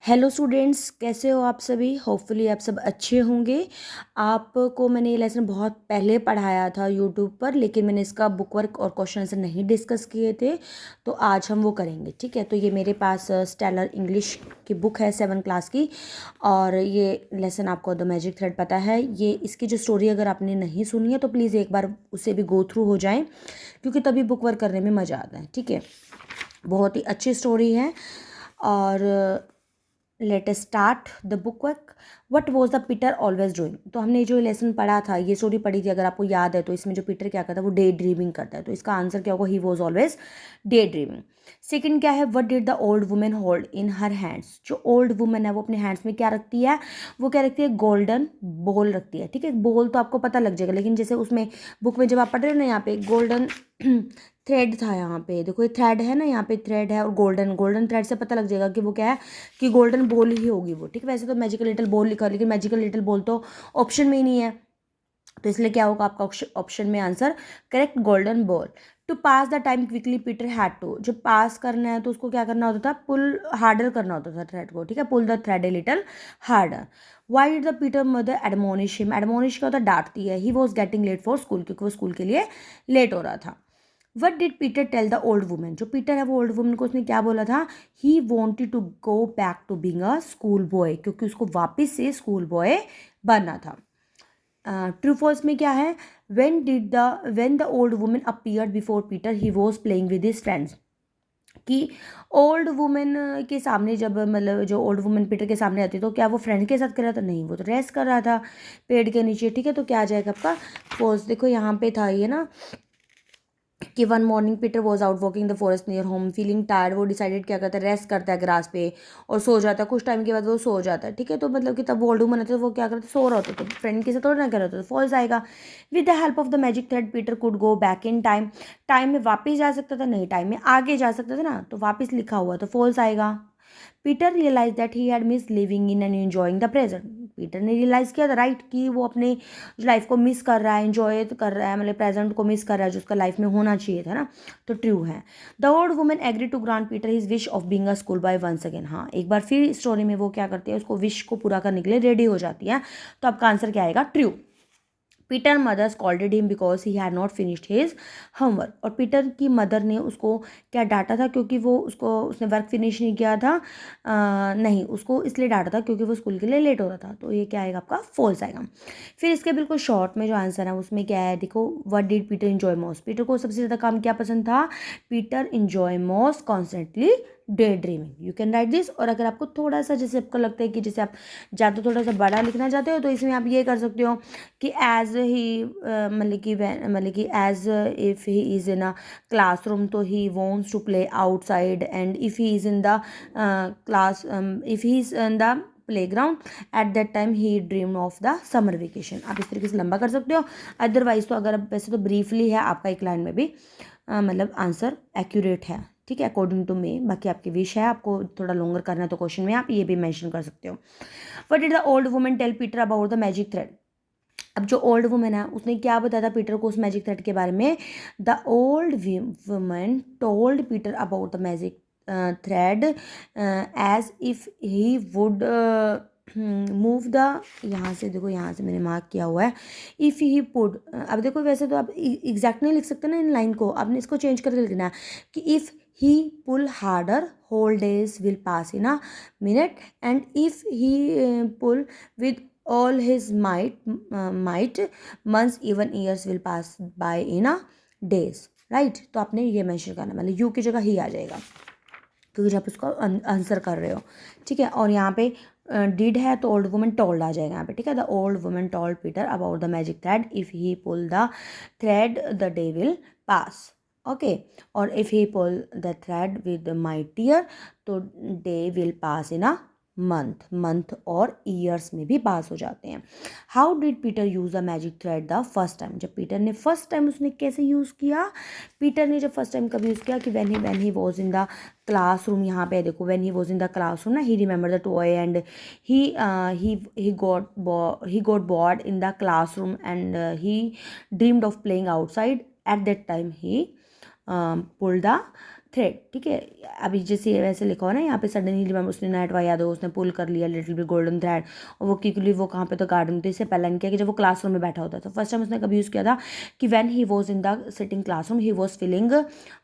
Hello students, कैसे हो आप सभी। होपफुली आप सब अच्छे होंगे। आपको मैंने ये लेसन बहुत पहले पढ़ाया था यूट्यूब पर, लेकिन मैंने इसका बुक वर्क और क्वेश्चन आंसर नहीं डिस्कस किए थे, तो आज हम वो करेंगे। ठीक है, तो ये मेरे पास स्टेलर इंग्लिश की बुक है 7 क्लास की, और ये लेसन आपको द मैजिक थ्रेड पता है। ये इसकी जो स्टोरी अगर आपने नहीं सुनी है तो प्लीज़ एक बार उसे भी गो थ्रू हो जाएं, क्योंकि तभी बुक वर्क करने में मज़ा आता है। ठीक है, बहुत ही अच्छी स्टोरी है। और let us start the book work. What was the Peter always doing. तो हमने जो लेसन पढ़ा था, ये स्टोरी पढ़ी थी, अगर आपको याद है, तो इसमें जो पीटर क्या करता है वो डे ड्रीमिंग करता है। तो इसका आंसर क्या होगा, he was always day dreaming. Second क्या है, what did the old women hold in her hands. जो ओल्ड वुमेन है वो अपने हैंड्स में क्या रखती है, वो क्या रखती है, गोल्डन बॉल रखती है। ठीक है, बॉल तो आपको पता लग जाएगा, लेकिन जैसे उसमें बुक में जब आप पढ़ रहे हो ना, यहाँ पे गोल्डन थ्रेड था, यहाँ पे देखो ये थ्रेड है ना, यहाँ पे थ्रेड है, और गोल्डन गोल्डन थ्रेड से पता लग जाएगा कि वो क्या है, कि गोल्डन बॉल ही होगी वो। ठीक है, वैसे तो मैजिकल लिटिल बॉल लिखा है, लेकिन मैजिकल लिटिल बॉल तो ऑप्शन में ही नहीं है, तो इसलिए क्या होगा आपका ऑप्शन में answer correct, golden ball. To pass the time quickly Peter had to. जब पास करना है तो उसको क्या करना होता था, पुल हार्डर करना होता था थ्रेड को। ठीक है, pull the thread a little harder. Why did the Peter mother admonish him. Admonish क्या होता है, डांटती है। He was getting late for school, क्योंकि वो स्कूल के लिए लेट हो रहा था। What did Peter tell the old women. जो पीटर है वो ओल्ड वुमेन को उसने क्या बोला था, he wanted to go back to being a school boy, क्योंकि उसको वापस से स्कूल बॉय बनना था। ट्रू फॉल्स में क्या है, when the old women appeared before Peter he was playing with his friends. कि ओल्ड वुमेन के सामने, जब मतलब जो ओल्ड वुमेन पीटर के सामने आती तो क्या वो फ्रेंड के साथ कर रहा था, नहीं, वो तो रेस्ट कर रहा था पेड़ के नीचे। ठीक है, तो क्या आ जाएगा आपका फॉल्स। देखो यहाँ पे था ये ना, कि one morning Peter was out walking the forest near home feeling tired. वो डिसाइडेड क्या करता है, रेस्ट करता है ग्रास पे और सो जाता है। कुछ टाइम के बाद वो सो जाता है। ठीक है, तो मतलब कि तब वो ओल्ड वुमन आते वो क्या करते, सो रहा होता, तो फ्रेंड के साथ थोड़ा ना कर रहा था, तो फॉल्स आएगा। With the help of the magic thread Peter could go back in time. Time में वापस जा सकता था, नहीं, टाइम में आगे जा सकता था ना, तो वापस लिखा हुआ तो फॉल्स आएगा। Peter realize that he had miss living in and enjoying the present. Peter ने रियलाइज किया था, राइट, कि वो अपने लाइफ को मिस कर रहा है, एंजॉय कर रहा है, मतलब प्रेजेंट को मिस कर रहा है, जो उसका लाइफ में होना चाहिए था ना, तो ट्रू है। The old woman agree to grant Peter his wish of being a school boy once again. हाँ, एक बार फिर स्टोरी में वो क्या करती है, उसको विश को पूरा करने के लिए रेडी हो जाती है। तो आपका आंसर क्या आएगा, true. Peter mother scolded him because he had not finished his homework. और पीटर की मदर ने उसको क्या डांटा था, क्योंकि वो उसने वर्क फिनिश नहीं किया था। नहीं, उसको इसलिए डांटा था क्योंकि वो स्कूल के लिए लेट हो रहा था। तो ये क्या आएगा आपका, फॉल्स आएगा। फिर इसके बिल्कुल शॉर्ट में जो आंसर है उसमें क्या है, देखो, what did Peter enjoy most. Peter को सबसे ज़्यादा काम क्या पसंद था, Peter enjoy most constantly day dreaming. You can write this. और अगर आपको थोड़ा सा, जैसे आपको लगता है कि जैसे आप ज़्यादा थोड़ा सा बड़ा लिखना चाहते हो, तो इसमें आप ये कर सकते हो कि एज ही मतलब कि as if he is in a classroom तो he wants to play outside, and if he is in the class, if he is in the playground at that time he dream of the summer vacation. आप इस तरीके से लंबा कर सकते हो। Otherwise तो अगर आप वैसे तो ब्रीफली है आपका एक लाइन में भी मतलब आंसर एक्यूरेट है। ठीक है, अकॉर्डिंग टू मी। बाकी आपकी विश है, आपको थोड़ा लॉन्गर करना है तो क्वेश्चन में आप ये भी मेंशन कर सकते हो। What did the old woman tell Peter about the magic thread. अब जो ओल्ड वुमेन है उसने क्या बताया था पीटर को उस मैजिक थ्रेड के बारे में। The old woman told Peter about the magic thread as if he would move the, यहाँ से देखो, यहाँ से मैंने मार्क किया हुआ है, इफ़ ही पुड। अब देखो, वैसे तो आप एग्जैक्ट नहीं लिख सकते ना इन लाइन को, आपने इसको चेंज करके लिखना है कि if he pull harder whole days will pass in a minute, and if he pull with all his might months even years will pass by in a days, right। तो आपने ये मेंशन करना, मतलब you की जगह ही आ जाएगा, क्योंकि जब उसको आंसर कर रहे हो। ठीक है, और यहाँ पे डिड है तो ओल्ड वुमन टोल्ड आ जाएगा यहाँ पे। ठीक है, the old woman told Peter about the magic thread if he pull the thread the day will pass. Okay, और if he pull the thread with might tear तो day will pass in a month. Month और years में भी पास हो जाते हैं। How did Peter use the magic thread the first time. जब पीटर ने फर्स्ट टाइम उसने कैसे यूज़ किया, पीटर ने जब फर्स्ट टाइम कब यूज़ किया कि when he was in the classroom. यहाँ पे देखो, when he was in the classroom ना, he remember the toy and he got bored in the classroom and he dreamed of playing outside. At that time he pulled the thread, ठीक है। अभी जैसे वैसे लिखा हो ना यहाँ पे, सडनली रिमेंबर उसने नाइट वाई याद हो, उसने पुल कर लिया लिटिल बिट गोल्डन थ्रेड, और वो क्विकली वो कहाँ पे तो गार्डन में। तो इससे पहले किया कि जब वो क्लासरूम में बैठा होता था, फर्स्ट टाइम उसने कभी यूज़ किया था कि when he was in the sitting classroom he was feeling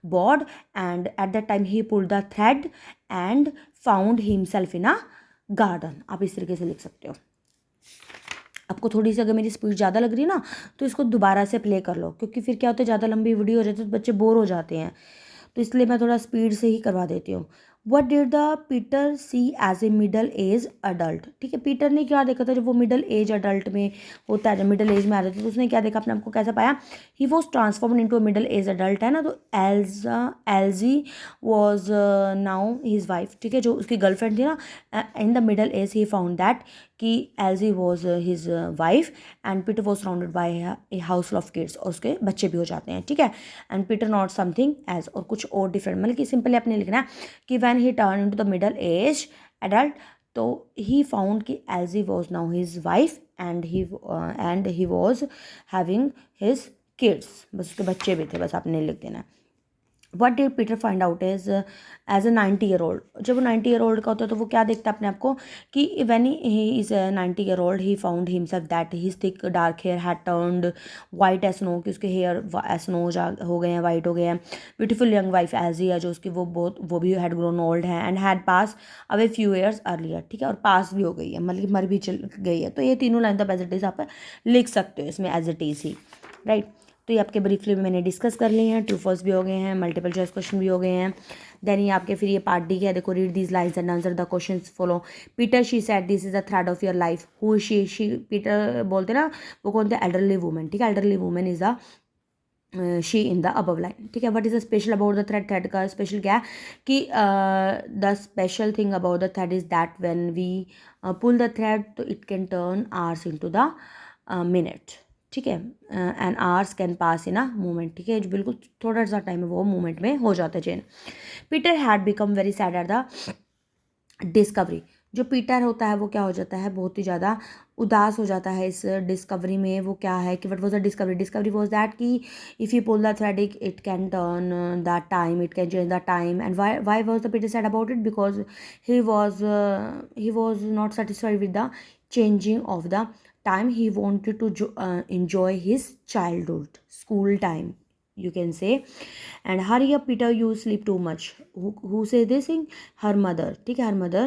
board and eight that time he pulled the thread and found himself in a garden. आप इस तरीके से लिख सकते हो। आपको थोड़ी सी अगर मेरी स्पीड ज़्यादा लग रही है ना, तो इसको दोबारा से प्ले कर लो, क्योंकि फिर क्या होता है, ज़्यादा लंबी वीडियो हो जाती है तो बच्चे बोर हो जाते हैं, तो इसलिए मैं थोड़ा स्पीड से ही करवा देती हूँ। What did the Peter see as a middle age adult, ठीक है। पीटर ने क्या देखा था जब वो मिडल एज अडल्ट में होता है, जब मिडल एज में आ जाता है, तो उसने क्या देखा, अपने आपको कैसा पाया, he was transform into a middle age adult, है ना। तो Elsie was now his wife, ठीक है, जो उसकी गर्लफ्रेंड थी ना, in the middle age he found that कि Elsie was his wife and Peter was surrounded by a house of kids, और उसके बच्चे भी हो जाते हैं, ठीक है। And Peter not something as, और कुछ और डिफरेंट, मतलब कि सिंपली अपने लिखना है कि when he turn into the middle as adult, तो ही फाउंड कि Elsie was now his wife and he was having his kids, बस उसके बच्चे भी थे, बस आपने लिख देना है। What did Peter find out as a 90-year-old, जब वो 90-year-old का होता है तो वो क्या देखता है अपने आप को कि when he is 90-year-old he found himself that his thick dark hair had turned white as snow, कि उसके हेयर स्नो हो गए हैं, वाइट हो गए हैं। Beautiful young wife as he है, जो उसकी वो भी हैड ग्रोन ओल्ड है and had pass away few years earlier, ठीक है, और पास भी हो गई है, मतलब मर भी चल गई है। तो ये तीनों लाइन तो एज इट इज़ आप लिख सकते हो इसमें as it is he, right. तो ये आपके ब्रीफली में मैंने डिस्कस कर लिए हैं, ट्रू फॉल्स भी हो गए हैं, मल्टीपल चॉइस क्वेश्चन भी हो गए हैं। देन ये आपके फिर ये पार्ट डी है, देखो, read these lines and answer the questions follow. Peter she said this is the thread of your life, who she Peter बोलते ना, वो कौन थे, एल्डरली वुमेन, ठीक है, elderly women is the she in the above line, ठीक है। What is the special about the thread, thread का स्पेशल क्या है कि the special thing about the thread is that when we pull the thread, तो it can turn hours into the minute, ठीक है, and hours can pass in a moment, ठीक है, जो बिल्कुल थोड़ा सा टाइम है वो मोमेंट में हो जाता है change. Peter had become very sad at the discovery, जो पीटर होता है वो क्या हो जाता है, बहुत ही ज़्यादा उदास हो जाता है इस डिस्कवरी में। वो क्या है कि what was the discovery, discovery was that कि if you pull the thread it can turn the time, it can change the time. And why was the Peter sad about it, because he was not satisfied with the changing of the time. He wanted to enjoy his childhood school time, you can say. And hurry up Peter, you sleep too much. Who say this thing? Her mother, ठीक है, her mother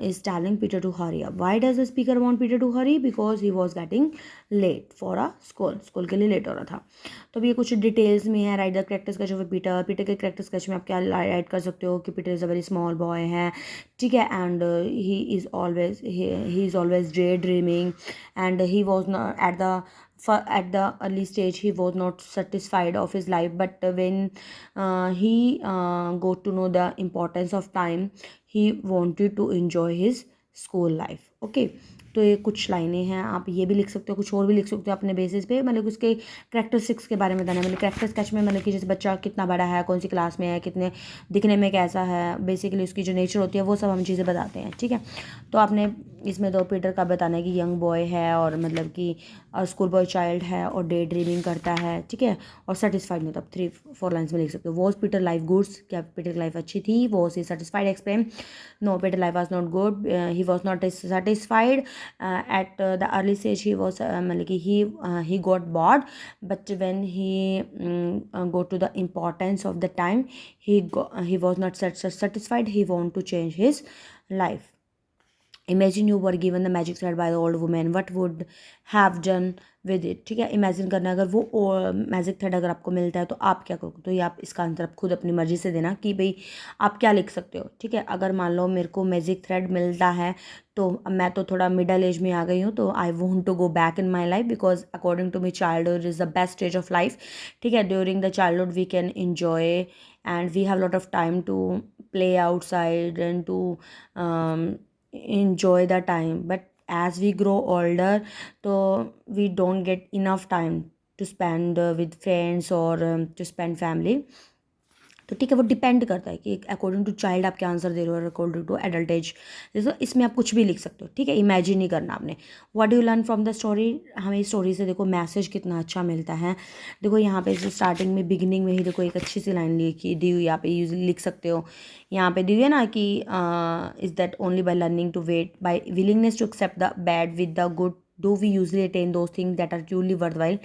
is telling Peter to hurry up. Why does the speaker want Peter to hurry? Because he was getting late for a school के लिए late हो रहा था। तो अब ये कुछ डिटेल्स में है, right the character sketch of Peter, Peter के करेक्टर स्केच में आप क्या राइट कर सकते हो कि Peter is a very small boy है, ठीक है, and he is always day dreaming and he was at the at the early stage he was not satisfied of his life, but when he got to know the importance of time, he wanted to enjoy his school life, okay। तो ये कुछ लाइनें हैं, आप ये भी लिख सकते हो, कुछ और भी लिख सकते हो अपने बेसिस पे, मतलब उसके करेक्टरिस्टिक्स के बारे में बताना है, मतलब करेक्टर स्केच में, मतलब कि जैसे बच्चा कितना बड़ा है, कौन सी क्लास में है, कितने दिखने में कैसा है, बेसिकली उसकी जो नेचर होती है वो सब हम चीज़ें बताते हैं, ठीक है। तो आपने इसमें दो पीटर का बताना है कि यंग बॉय है और मतलब कि स्कूल बॉय चाइल्ड है और डे ड्रीमिंग करता है, ठीक है, और सेटिस्फाइड नहीं, तो आप 3-4 लाइन्स में लिख सकते हो। वॉज पीटर लाइफ गुड्स, क्या पीटर की लाइफ अच्छी थी? Was he satisfied? Explain. No, Peter life was not good, he was not satisfied at the early stage, he was मतलब कि he got bored, but when he go to the importance of the time he was not satisfied, he want to change his life. Imagine you were given the magic thread by the old woman, what would have done with it, ठीक है। Imagine करना, अगर वो magic thread अगर आपको मिलता है तो आप क्या करोगे, तो ये आप इसका आंसर आप खुद अपनी मर्जी से देना कि भाई आप क्या लिख सकते हो, ठीक है। अगर मान लो मेरे को मैजिक थ्रेड मिलता है तो मैं तो थोड़ा मिडल एज में आ गई हूँ, तो I want to go back in my life because according to me childhood is the best stage of life, ठीक है। During the childhood we can enjoy and we have a lot of time to play outside and to enjoy the time, but as we grow older, so we don't get enough time to spend with friends or to spend family, तो ठीक है, वो depend करता है कि according to child आप क्या answer दे रहे हो और अकॉर्डिंग टू एडल्ट एज। जैसे इसमें आप कुछ भी लिख सकते हो, ठीक है, इमेजिन नहीं करना आपने। What do you learn from the story, हमें इस स्टोरी से देखो मैसेज कितना अच्छा मिलता है। देखो यहाँ पे स्टार्टिंग में बिगिनिंग में ही देखो एक अच्छी सी लाइन लिखी दी हुई, यहाँ पे यूज लिख सकते हो। यहाँ पे दी हुई है ना कि is that only by learning to wait by willingness to accept the bad with the good do we usually attain those thing that are truly worthwhile.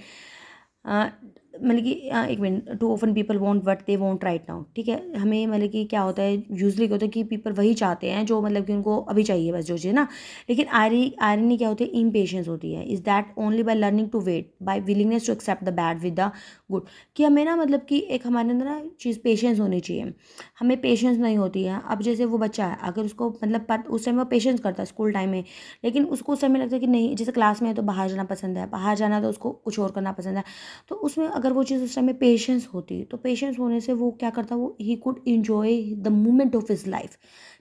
मतलब कि एक minute, too often people want what they want right now, ठीक है, हमें मतलब कि क्या होता है यूजली क्या होता है कि पीपल वही चाहते हैं जो मतलब कि उनको अभी चाहिए बस जो चीज़ ना। लेकिन आयरनी क्या होती है, इम्पेशेंस होती है। Is that only by learning to wait by willingness to accept the bad with the good, कि हमें ना मतलब कि एक हमारे अंदर ना चीज़ पेशेंस होनी चाहिए। हमें पेशेंस नहीं होती है। अब जैसे वो बच्चा है, अगर उसको मतलब उस टाइम वो पेशेंस करता है स्कूल टाइम में, लेकिन उसको उस समय लगता है कि नहीं, जैसे क्लास में है तो बाहर जाना पसंद है, बाहर जाना तो उसको कुछ और करना पसंद है। तो उसमें अगर वो चीज़ उस टाइम में पेशेंस होती, तो पेशेंस होने से वो क्या करता, वो he could enjoy the moment of his life,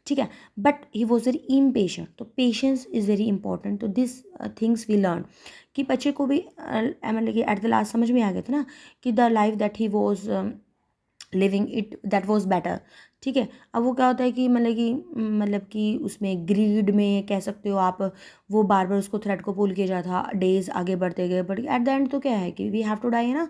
ठीक है। But he was very impatient, तो पेशेंस इज़ वेरी इंपॉर्टेंट। तो दिस थिंग्स वी लर्न कि बच्चे को भी मतलब कि एट द लास्ट समझ में आ गया था ना कि the life that he was living it that was better, ठीक है। अब वो क्या होता है कि मतलब कि उसमें ग्रीड में कह सकते हो आप, वो बार बार उसको थ्रेड को पुल किया जाता था, डेज आगे बढ़ते गए, बट एट द एंड तो क्या है कि वी हैव टू डाई है ना।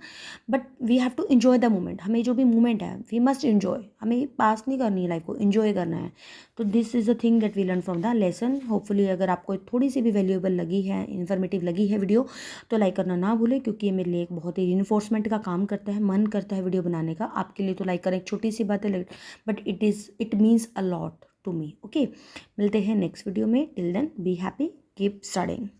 But we have to enjoy the moment, हमें जो भी मोमेंट है वी मस्ट इन्जॉय, हमें पास नहीं करनी है लाइफ को, इन्जॉय करना है। तो this is the thing that we learn from the lesson. Hopefully अगर आपको थोड़ी सी भी वैल्यूएबल लगी है, इन्फॉर्मेटिव लगी है वीडियो, तो लाइक करना ना भूलें, क्योंकि ये मेरे लिए एक बहुत ही इन्फोर्समेंट का काम करता है, मन करता है वीडियो बनाने का। आपके लिए तो लाइक करना एक छोटी सी बात है, but it means a lot to me. Okay, मिलते हैं नेक्स्ट वीडियो में। Till then be happy, keep studying.